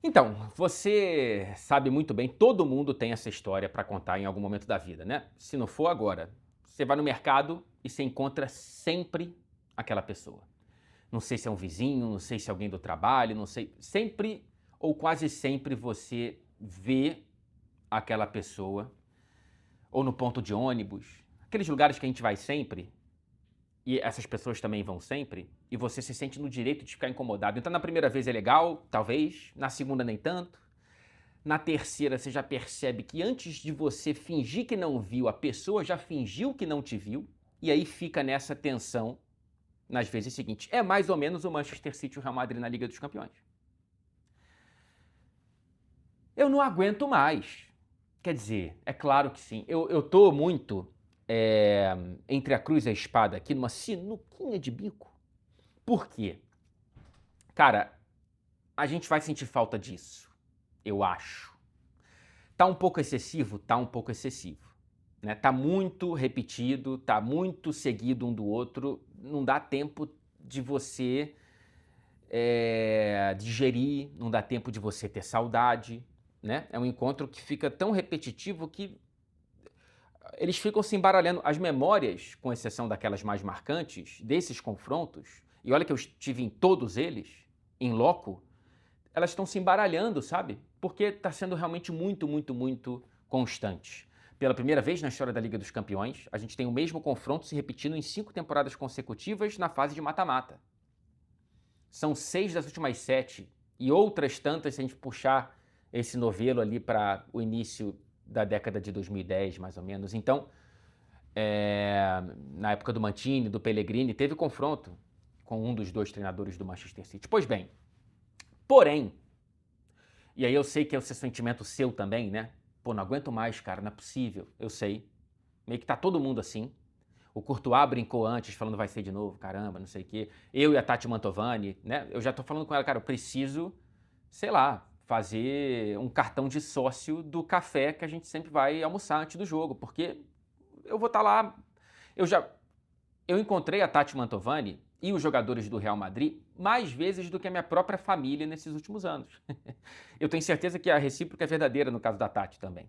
Então, você sabe muito bem, todo mundo tem essa história para contar em algum momento da vida, né? Se não for agora, você vai no mercado e você encontra sempre aquela pessoa. Não sei se é um vizinho, não sei se é alguém do trabalho, não sei. Sempre ou quase sempre você vê aquela pessoa, ou no ponto de ônibus, aqueles lugares que a gente vai sempre, e essas pessoas também vão sempre, e você se sente no direito de ficar incomodado. Então, na primeira vez é legal, talvez, na segunda nem tanto. Na terceira, você já percebe que antes de você fingir que não viu, a pessoa já fingiu que não te viu, e aí fica nessa tensão nas vezes seguintes. É mais ou menos o Manchester City e o Real Madrid na Liga dos Campeões. Eu não aguento mais. Quer dizer, é claro que sim. Eu tô muito entre a cruz e a espada aqui, numa sinuquinha de bico. Por quê? Cara, a gente vai sentir falta disso, eu acho. Tá um pouco excessivo? Tá um pouco excessivo. Né? Tá muito repetido, tá muito seguido um do outro, não dá tempo de você digerir, não dá tempo de você ter saudade, né? É um encontro que fica tão repetitivo que eles ficam se embaralhando. As memórias, com exceção daquelas mais marcantes, desses confrontos, e olha que eu estive em todos eles, em loco, elas estão se embaralhando, sabe? Porque está sendo realmente muito, muito, muito constante. Pela primeira vez na história da Liga dos Campeões, a gente tem o mesmo confronto se repetindo em 5 temporadas consecutivas na fase de mata-mata. São 6 das últimas 7 e outras tantas se a gente puxar esse novelo ali para o início da década de 2010, mais ou menos. Então, na época do Mantini, do Pellegrini, teve confronto com um dos dois treinadores do Manchester City. Pois bem, porém, e aí eu sei que é o seu sentimento seu também, né? Pô, não aguento mais, cara, não é possível. Eu sei. Meio que tá todo mundo assim. O Courtois brincou antes, falando vai ser de novo, caramba, não sei o quê. Eu e a Tati Mantovani, né? Eu já tô falando com ela, cara, eu preciso, sei lá, fazer um cartão de sócio do café que a gente sempre vai almoçar antes do jogo, porque eu vou estar lá. Eu já. Eu encontrei a Tati Mantovani e os jogadores do Real Madrid mais vezes do que a minha própria família nesses últimos anos. Eu tenho certeza que a recíproca é verdadeira no caso da Tati também.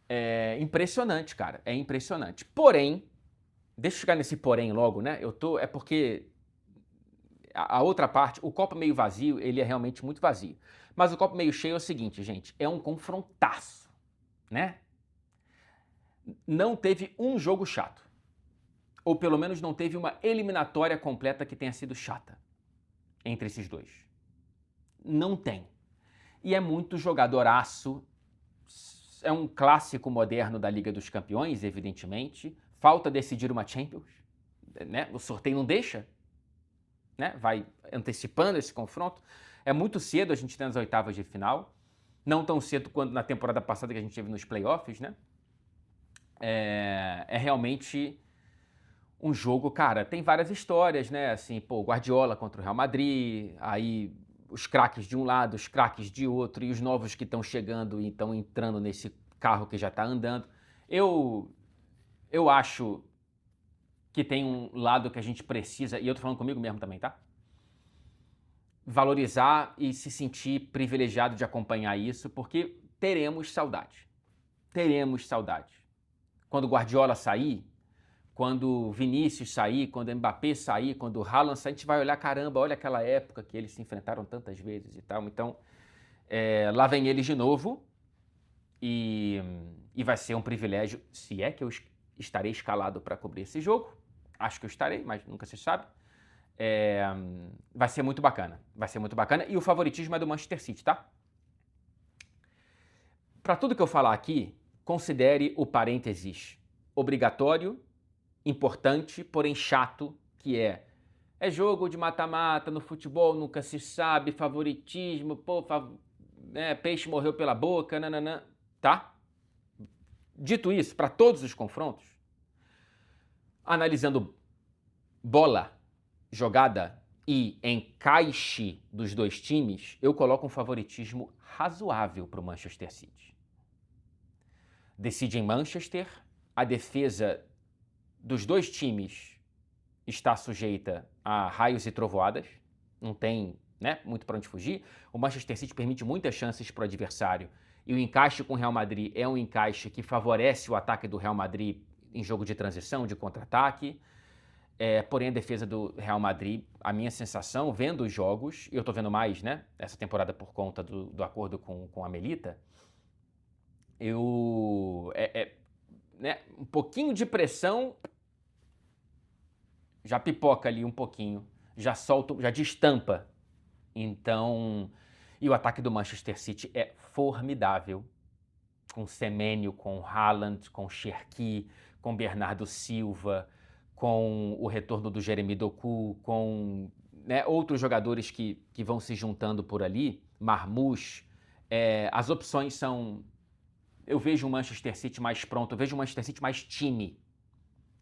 É impressionante, cara. É impressionante. Porém, deixa eu chegar nesse porém logo, né? É porque a outra parte, o copo meio vazio, ele é realmente muito vazio. Mas o copo meio cheio é o seguinte, gente, é um confrontaço, né? Não teve um jogo chato. Ou pelo menos não teve uma eliminatória completa que tenha sido chata entre esses dois. Não tem. E é muito jogadoraço. É um clássico moderno da Liga dos Campeões, evidentemente. Falta decidir uma Champions, né? O sorteio não deixa, né? Vai antecipando esse confronto. É muito cedo a gente tem as oitavas de final. Não tão cedo quanto na temporada passada que a gente teve nos playoffs, né? É realmente um jogo, cara, tem várias histórias, né? Assim, pô, Guardiola contra o Real Madrid, aí os craques de um lado, os craques de outro, e os novos que estão chegando e estão entrando nesse carro que já está andando. Eu, eu acho que tem um lado que a gente precisa, e eu tô falando comigo mesmo também, tá? Valorizar e se sentir privilegiado de acompanhar isso, porque teremos saudade. Teremos saudade. Quando Guardiola sair, quando Vinícius sair, quando Mbappé sair, quando Haaland sair, a gente vai olhar, caramba, olha aquela época que eles se enfrentaram tantas vezes e tal. Então, lá vem eles de novo e vai ser um privilégio, se é que eu estarei escalado para cobrir esse jogo. Acho que eu estarei, mas nunca se sabe. Vai ser muito bacana. Vai ser muito bacana. E o favoritismo é do Manchester City, tá? Para tudo que eu falar aqui, considere o parênteses obrigatório, importante, porém chato, que é jogo de mata-mata, no futebol nunca se sabe, favoritismo, pô, peixe morreu pela boca, nananã, tá? Dito isso, para todos os confrontos, analisando bola, jogada e encaixe dos dois times, eu coloco um favoritismo razoável para o Manchester City. Decide em Manchester, a defesa dos dois times está sujeita a raios e trovoadas, não tem né? Muito para onde fugir. O Manchester City permite muitas chances para o adversário. E o encaixe com o Real Madrid é um encaixe que favorece o ataque do Real Madrid em jogo de transição, de contra-ataque. Porém, a defesa do Real Madrid, a minha sensação, vendo os jogos, e eu tô vendo mais, né, essa temporada por conta do acordo com a Melita, né, um pouquinho de pressão já pipoca ali um pouquinho, já solta, já destampa. Então, e o ataque do Manchester City é formidável, com Semenyo, com Haaland, com Cherki, com Bernardo Silva, com o retorno do Jeremy Doku, com, né, outros jogadores que vão se juntando por ali, Marmoush. As opções são... Eu vejo o Manchester City mais pronto, eu vejo o Manchester City mais time.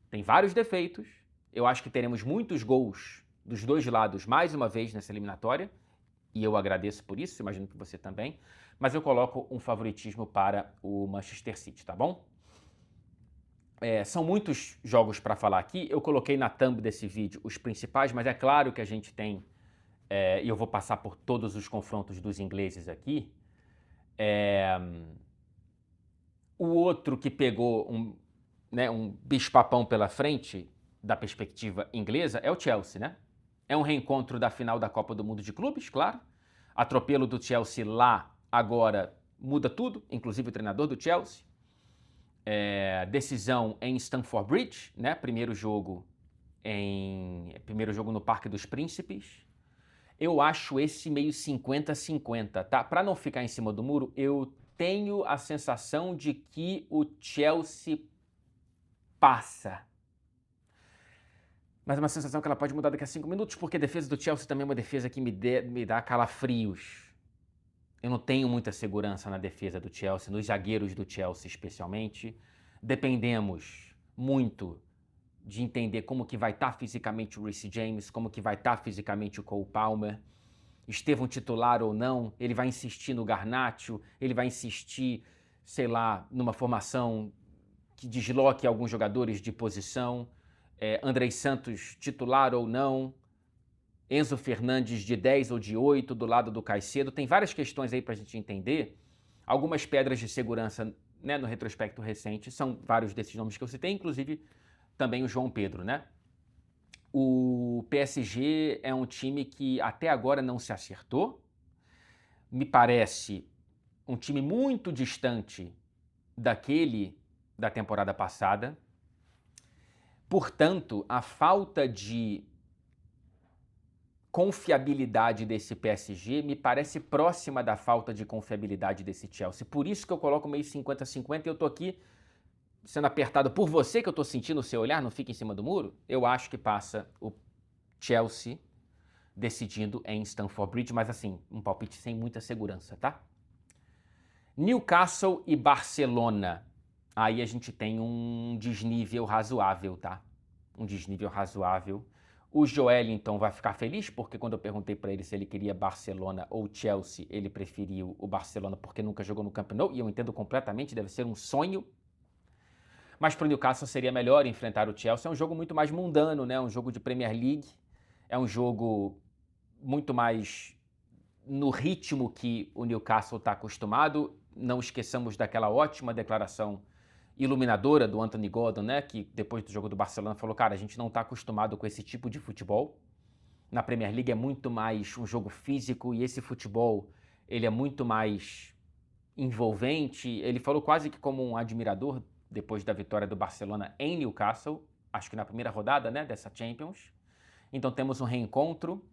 Tem vários defeitos. Eu acho que teremos muitos gols dos dois lados mais uma vez nessa eliminatória, e eu agradeço por isso, imagino que você também, mas eu coloco um favoritismo para o Manchester City, tá bom? São muitos jogos para falar aqui, eu coloquei na thumb desse vídeo os principais, mas é claro que a gente tem, e eu vou passar por todos os confrontos dos ingleses aqui. O outro que pegou um bicho-papão pela frente, da perspectiva inglesa, é o Chelsea, né? É um reencontro da final da Copa do Mundo de Clubes, claro. Atropelo do Chelsea lá agora muda tudo, inclusive o treinador do Chelsea. Decisão em Stamford Bridge, né? Primeiro jogo no Parque dos Príncipes. Eu acho esse meio 50-50, tá? Para não ficar em cima do muro, eu tenho a sensação de que o Chelsea passa. Mas é uma sensação que ela pode mudar daqui a 5 minutos, porque a defesa do Chelsea também é uma defesa que me dá calafrios. Eu não tenho muita segurança na defesa do Chelsea, nos zagueiros do Chelsea especialmente. Dependemos muito de entender como que vai estar fisicamente o Reece James, como que vai estar fisicamente o Cole Palmer. Estevão titular ou não, ele vai insistir no Garnacho, ele vai insistir, sei lá, numa formação que desloque alguns jogadores de posição. Andrei Santos titular ou não, Enzo Fernandes de 10 ou de 8 do lado do Caicedo. Tem várias questões aí para a gente entender. Algumas pedras de segurança, né, no retrospecto recente, são vários desses nomes que eu citei, inclusive também o João Pedro, né? O PSG é um time que até agora não se acertou. Me parece um time muito distante daquele da temporada passada. Portanto, a falta de confiabilidade desse PSG me parece próxima da falta de confiabilidade desse Chelsea. Por isso que eu coloco meio 50-50 e eu tô aqui sendo apertado por você, que eu tô sentindo o seu olhar, não fica em cima do muro. Eu acho que passa o Chelsea decidindo em Stamford Bridge, mas assim, um palpite sem muita segurança, tá? Newcastle e Barcelona. Aí a gente tem um desnível razoável, tá? Um desnível razoável. O Joelinton vai ficar feliz, porque quando eu perguntei para ele se ele queria Barcelona ou Chelsea, ele preferiu o Barcelona porque nunca jogou no Camp Nou, e eu entendo completamente, deve ser um sonho. Mas para o Newcastle seria melhor enfrentar o Chelsea. É um jogo muito mais mundano, né? Um jogo de Premier League. É um jogo muito mais no ritmo que o Newcastle está acostumado. Não esqueçamos daquela ótima declaração iluminadora do Anthony Gordon, né, que depois do jogo do Barcelona falou, cara, a gente não está acostumado com esse tipo de futebol. Na Premier League é muito mais um jogo físico e esse futebol, ele é muito mais envolvente. Ele falou quase que como um admirador depois da vitória do Barcelona em Newcastle, acho que na primeira rodada, né, dessa Champions. Então temos um reencontro,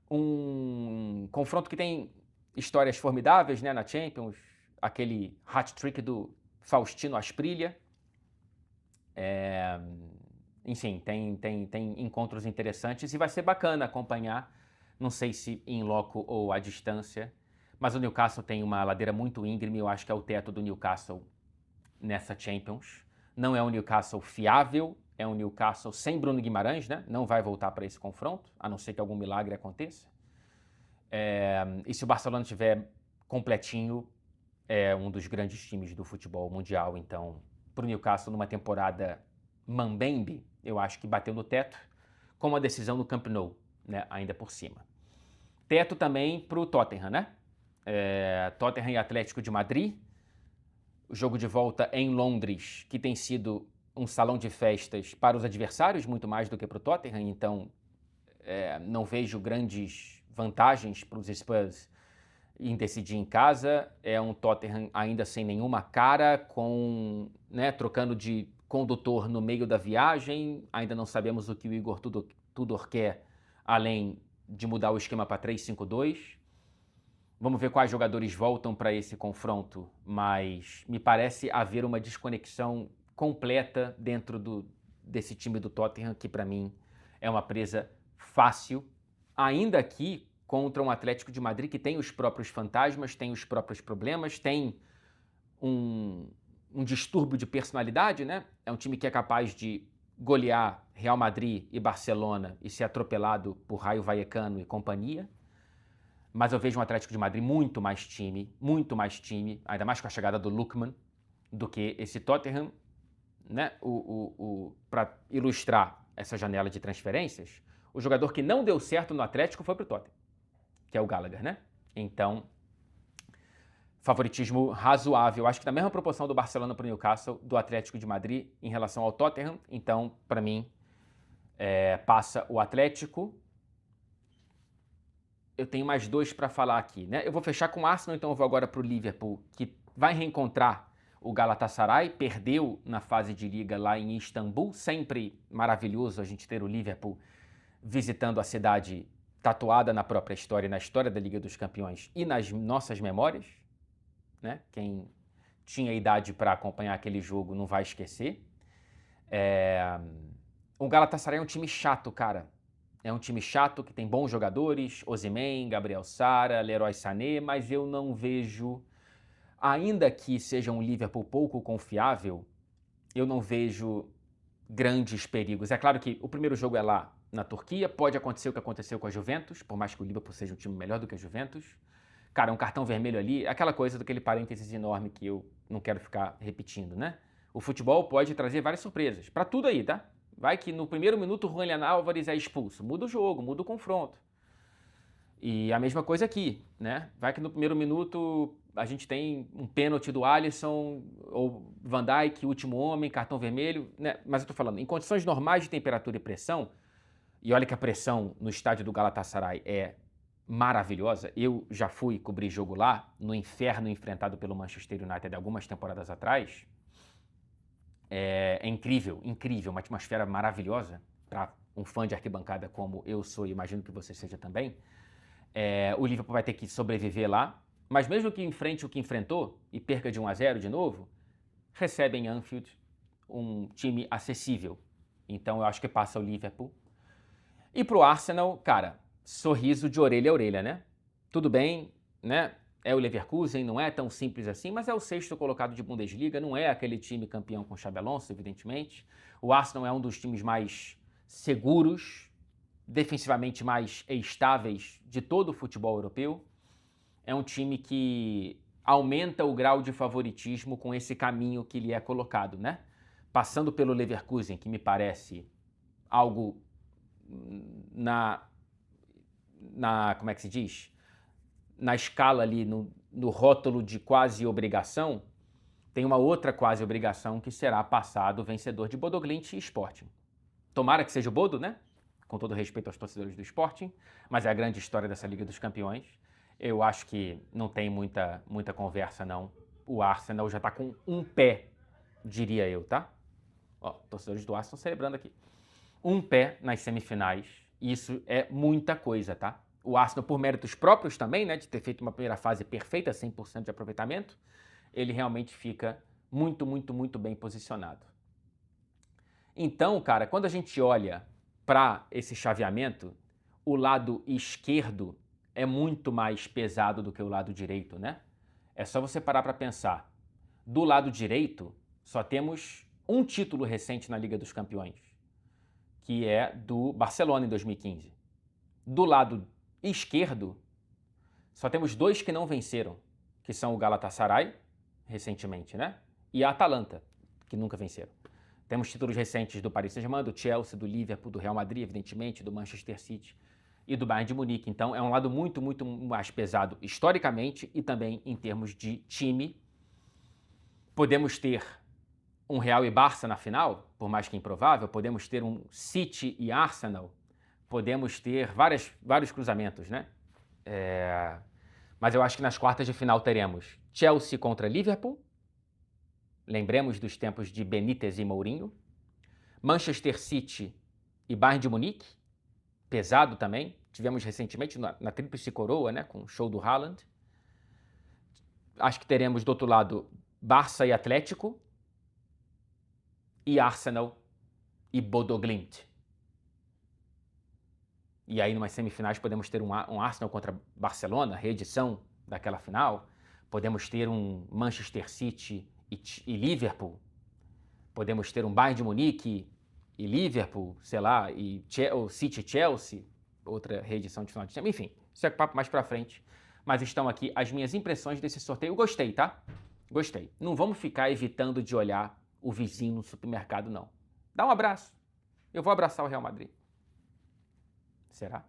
um confronto que tem histórias formidáveis, né, na Champions, aquele hat-trick do Faustino Asprilla. Enfim, tem encontros interessantes e vai ser bacana acompanhar, não sei se em loco ou à distância, mas o Newcastle tem uma ladeira muito íngreme, eu acho que é o teto do Newcastle nessa Champions. Não é um Newcastle fiável, é um Newcastle sem Bruno Guimarães, né? Não vai voltar para esse confronto, a não ser que algum milagre aconteça. E se o Barcelona estiver completinho, é um dos grandes times do futebol mundial. Então, para o Newcastle, numa temporada mambembe, eu acho que bateu no teto, com uma decisão no Camp Nou, né, ainda por cima. Teto também para o Tottenham, né? Tottenham e Atlético de Madrid. O jogo de volta em Londres, que tem sido um salão de festas para os adversários, muito mais do que para o Tottenham. Então, não vejo grandes vantagens para os Spurs em decidir em casa. É um Tottenham ainda sem nenhuma cara, trocando de condutor no meio da viagem. Ainda não sabemos o que o Igor Tudor quer, além de mudar o esquema para 3-5-2. Vamos ver quais jogadores voltam para esse confronto, mas me parece haver uma desconexão completa dentro desse time do Tottenham, que para mim é uma presa fácil, ainda aqui contra um Atlético de Madrid que tem os próprios fantasmas, tem os próprios problemas, tem um distúrbio de personalidade, né? É um time que é capaz de golear Real Madrid e Barcelona e ser atropelado por Rayo Vallecano e companhia. Mas eu vejo um Atlético de Madrid muito mais time, ainda mais com a chegada do Lookman, do que esse Tottenham, né? Para ilustrar essa janela de transferências, o jogador que não deu certo no Atlético foi pro Tottenham, que é o Gallagher, né? Então, favoritismo razoável, acho que na mesma proporção do Barcelona para o Newcastle, do Atlético de Madrid em relação ao Tottenham. Então, para mim, passa o Atlético. Eu tenho mais dois para falar aqui, né? Eu vou fechar com o Arsenal, então eu vou agora para o Liverpool, que vai reencontrar o Galatasaray, perdeu na fase de liga lá em Istambul. Sempre maravilhoso a gente ter o Liverpool visitando a cidade tatuada na própria história, na história da Liga dos Campeões e nas nossas memórias, né? Quem tinha idade para acompanhar aquele jogo não vai esquecer. O Galatasaray é um time chato, cara. É um time chato que tem bons jogadores, Osimhen, Gabriel Sara, Leroy Sané, mas eu não vejo, ainda que seja um Liverpool pouco confiável, eu não vejo grandes perigos. É claro que o primeiro jogo é lá na Turquia, pode acontecer o que aconteceu com a Juventus, por mais que o Liverpool seja um time melhor do que a Juventus. Cara, um cartão vermelho ali, aquela coisa daquele parênteses enorme que eu não quero ficar repetindo, né? O futebol pode trazer várias surpresas, pra tudo aí, tá? Vai que no primeiro minuto o Julián Álvares é expulso, muda o jogo, muda o confronto. E a mesma coisa aqui, né? Vai que no primeiro minuto a gente tem um pênalti do Alisson, ou Van Dijk, último homem, cartão vermelho, né? Mas eu tô falando, em condições normais de temperatura e pressão, e olha que a pressão no estádio do Galatasaray é maravilhosa. Eu já fui cobrir jogo lá, no inferno enfrentado pelo Manchester United algumas temporadas atrás. É incrível, uma atmosfera maravilhosa para um fã de arquibancada como eu sou e imagino que você seja também. O Liverpool vai ter que sobreviver lá, mas mesmo que enfrente o que enfrentou e perca de 1-0 de novo, recebe em Anfield um time acessível. Então eu acho que passa o Liverpool. E pro Arsenal, cara, sorriso de orelha a orelha, né? Tudo bem, né? É o Leverkusen, não é tão simples assim, mas é o sexto colocado de Bundesliga, não é aquele time campeão com Xabi Alonso, evidentemente. O Arsenal é um dos times mais seguros, defensivamente mais estáveis de todo o futebol europeu. É um time que aumenta o grau de favoritismo com esse caminho que lhe é colocado, né? Passando pelo Leverkusen, que me parece algo como é que se diz? Na escala ali, no rótulo de quase obrigação, tem uma outra quase obrigação que será passado o vencedor de Bodo Glimt e Sporting. Tomara que seja o Bodo, né? Com todo respeito aos torcedores do Sporting, mas é a grande história dessa Liga dos Campeões. Eu acho que não tem muita conversa, não. O Arsenal já tá com um pé, diria eu, tá? Ó, torcedores do Arsenal celebrando aqui. Um pé nas semifinais, isso é muita coisa, tá? O Arsenal, por méritos próprios também, né, de ter feito uma primeira fase perfeita, 100% de aproveitamento, ele realmente fica muito, muito, muito bem posicionado. Então, cara, quando a gente olha para esse chaveamento, o lado esquerdo é muito mais pesado do que o lado direito, né? É só você parar para pensar. Do lado direito, só temos um título recente na Liga dos Campeões, que é do Barcelona em 2015. Do lado esquerdo, só temos dois que não venceram, que são o Galatasaray, recentemente, né? E a Atalanta, que nunca venceram. Temos títulos recentes do Paris Saint-Germain, do Chelsea, do Liverpool, do Real Madrid, evidentemente, do Manchester City. e do Bayern de Munique. Então é um lado muito, muito mais pesado historicamente e também em termos de time. Podemos ter um Real e Barça na final, por mais que improvável. Podemos ter um City e Arsenal. Podemos ter vários cruzamentos, né? Mas eu acho que nas quartas de final teremos Chelsea contra Liverpool. Lembremos dos tempos de Benítez e Mourinho. Manchester City e Bayern de Munique. Pesado também. Tivemos recentemente na Tríplice Coroa, né, com o show do Haaland. Acho que teremos do outro lado Barça e Atlético. E Arsenal e Bodo Glimt. E aí, numas semifinais, podemos ter um Arsenal contra Barcelona, reedição daquela final. Podemos ter um Manchester City e Liverpool. Podemos ter um Bayern de Munique e Liverpool, sei lá, e City e Chelsea, outra reedição de final de Champions. Enfim, isso é papo mais pra frente. Mas estão aqui as minhas impressões desse sorteio. Gostei, tá? Gostei. Não vamos ficar evitando de olhar o vizinho no supermercado, não. Dá um abraço. Eu vou abraçar o Real Madrid. Será?